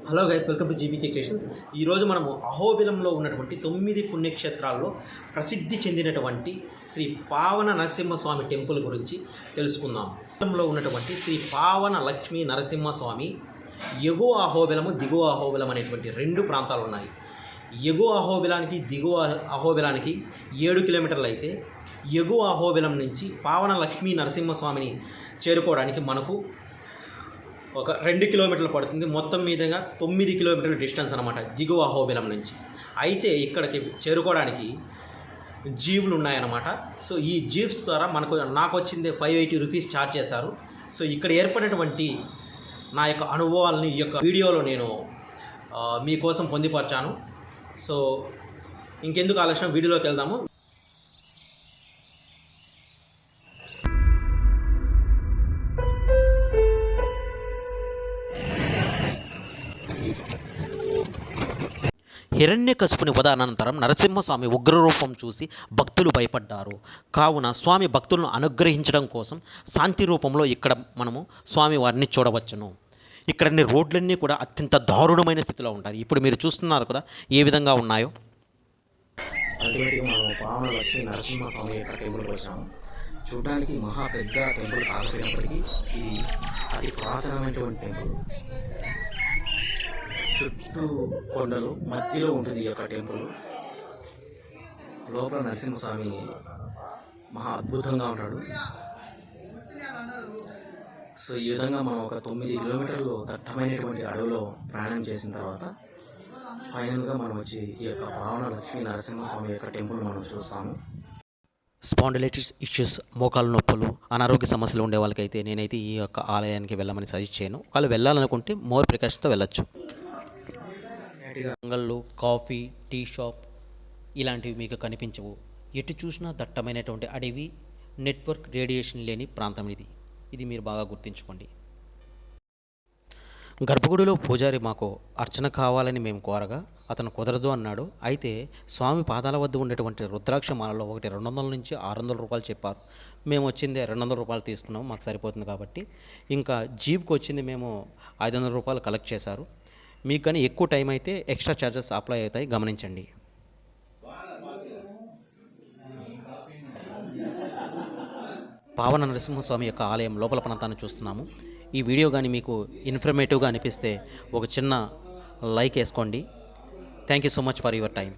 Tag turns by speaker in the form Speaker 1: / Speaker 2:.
Speaker 1: Hello guys, welcome to GBK creations. ఈరోజు మనము అహోబిలంలో ఉన్నటువంటి 9 పుణ్యక్షేత్రాల్లో ప్రసిద్ధి చెందినటువంటి శ్రీ పావన నరసింహస్వామి టెంపుల్ గురించి తెలుసుకుందాం. అహోబిలంలో ఉన్నటువంటి శ్రీ పావన లక్ష్మీ నరసింహస్వామి ఎగువ అహోబిలము, దిగువ అహోబిలం అనేటువంటి రెండు ప్రాంతాలు ఉన్నాయి. ఎగువ అహోబిలానికి దిగువ అహోబిలానికి 7 కిలోమీటర్లు అయితే, ఎగువ అహోబిలం నుంచి పావన లక్ష్మీ నరసింహస్వామిని చేరుకోవడానికి మనకు ఒక 2 కిలోమీటర్లు పడుతుంది. మొత్తం మీదుగా 9 కిలోమీటర్ల డిస్టెన్స్ అనమాట దిగువ అహోబిలం నుంచి. అయితే ఇక్కడికి చేరుకోవడానికి జీపులు ఉన్నాయన్నమాట. సో ఈ జీప్స్ ద్వారా నాకు వచ్చింది 580 రూపీస్ ఛార్జ్ చేశారు. సో ఇక్కడ ఏర్పడినటువంటి నా యొక్క అనుభవాలని ఈ యొక్క వీడియోలో నేను మీకోసం పొందుపరిచాను. సో ఇంకెందుకు ఆలస్యం, వీడియోలోకి వెళ్దాము. హిరణ్యకశిపుని వధ అనంతరం నరసింహస్వామి ఉగ్రరూపం చూసి భక్తులు భయపడ్డారు. కావున స్వామి భక్తులను అనుగ్రహించడం కోసం శాంతి రూపంలో ఇక్కడ మనము స్వామివారిని చూడవచ్చును. ఇక్కడన్ని రోడ్లన్నీ కూడా అత్యంత దారుణమైన స్థితిలో ఉంటాయి. ఇప్పుడు మీరు చూస్తున్నారు కదా ఏ విధంగా ఉన్నాయో.
Speaker 2: అల్టిమేట్గా మనం పావన లక్ష్మీ నరసింహస్వామి యొక్క టెంపుల్కి వచ్చాము. చూడడానికి మహా పెద్ద టెంపుల్ కాకపోయినప్పటికీ ఇది అతి పురాతనమైనటువంటి టెంపుల్. చుట్టూ కొండలు మధ్యలో ఉంటుంది ఈ యొక్క టెంపుల్. లోపల నరసింహస్వామి మహా అద్భుతంగా ఉంటాడు. సో ఈ విధంగా మనం ఒక 9 కిలోమీటర్లు దట్టమైనటువంటి అడవిలో ప్రయాణం చేసిన తర్వాత ఫైనల్గా మనం వచ్చి ఈ యొక్క పావన లక్ష్మీ నరసింహస్వామి యొక్క టెంపుల్ మనం చూస్తాము.
Speaker 1: స్పాండిలైటిస్ ఇష్యూస్, మోకాలు నొప్పులు, అనారోగ్య సమస్యలు ఉండే వాళ్ళకైతే నేనైతే ఈ యొక్క ఆలయానికి వెళ్ళమని సజెస్ట్ చేయను. వాళ్ళు వెళ్ళాలనుకుంటే మోర్ ప్రికాషన్తో వెళ్ళొచ్చు. అంగళ్ళు, కాఫీ, టీ షాప్ ఇలాంటివి మీకు కనిపించవు. ఎటు చూసినా దట్టమైనటువంటి అడవి, నెట్వర్క్, రేడియేషన్ లేని ప్రాంతం ఇది మీరు బాగా గుర్తుంచుకోండి. గర్భగుడిలో పూజారి మాకు అర్చన కావాలని మేము కోరగా అతను కుదరదు అన్నాడు. అయితే స్వామి పాదాల వద్ద ఉండేటువంటి రుద్రాక్ష మాలలో ఒకటి 200 నుంచి 600 రూపాయలు చెప్పారు. మేము వచ్చిందే 200 రూపాయలు తీసుకున్నాము, మాకు సరిపోతుంది కాబట్టి. ఇంకా జీప్కి వచ్చింది మేము 500 రూపాయలు కలెక్ట్ చేశారు. మీకు కానీ ఎక్కువ టైం అయితే ఎక్స్ట్రా ఛార్జెస్ అప్లై అవుతాయి, గమనించండి. పావన నరసింహస్వామి యొక్క ఆలయం లోపల ప్రాంతాన్ని చూస్తున్నాము. ఈ వీడియో కానీ మీకు ఇన్ఫర్మేటివ్గా అనిపిస్తే ఒక చిన్న లైక్ వేసుకోండి. Thank you so much for your time.